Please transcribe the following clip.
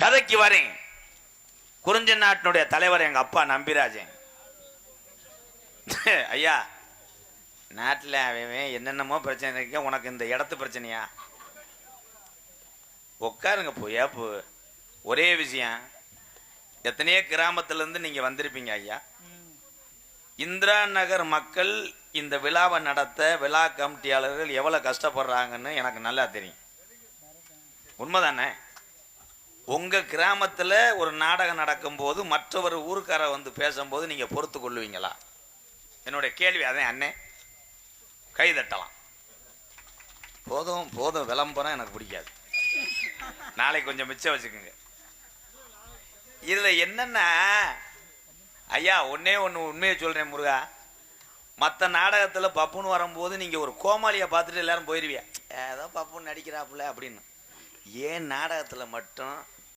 கதைக்கு வரேன். குறிஞ்சி நாட்டினுடைய தலைவர் எங்க அப்பா நம்பிராஜன். ஐயா, நாட்டில் அவன் என்னென்னமோ பிரச்சனை இருக்க, உனக்கு இந்த இடத்து பிரச்சனையா? உட்காருங்க போயா போ. ஒரே விஷயம், எத்தனையோ கிராமத்திலேருந்து நீங்கள் வந்திருப்பீங்க ஐயா. இந்திரா நகர் மக்கள் இந்த விழாவை நடத்த விழா கமிட்டியாளர்கள் எவ்வளோ கஷ்டப்படுறாங்கன்னு எனக்கு நல்லா தெரியும். உண்மைதானே? உங்கள் கிராமத்தில் ஒரு நாடகம் நடக்கும்போது மற்றவர் ஊருக்கார வந்து பேசும்போது நீங்கள் பொறுத்து கொள்ளுவீங்களா? என்னுடைய கேள்வி அதே. அண்ணே கை தட்டலாம். போதும் போதும், விளம்பரம் எனக்கு பிடிக்காது. நாளைக்கு கொஞ்சம் மிச்சம் வச்சுக்கோங்க. இதில் என்னன்னா ஐயா, ஒன்னே ஒன்று உண்மையை சொல்கிறேன் முருகா. மற்ற நாடகத்தில் பப்புன்னு வரும்போது நீங்கள் ஒரு கோமாளியை பார்த்துட்டு எல்லாரும் போயிடுவியா, ஏதோ பப்புன்னு நடிக்கிறாப்புல அப்படின்னு. ஏன் நாடகத்தில் மட்டும்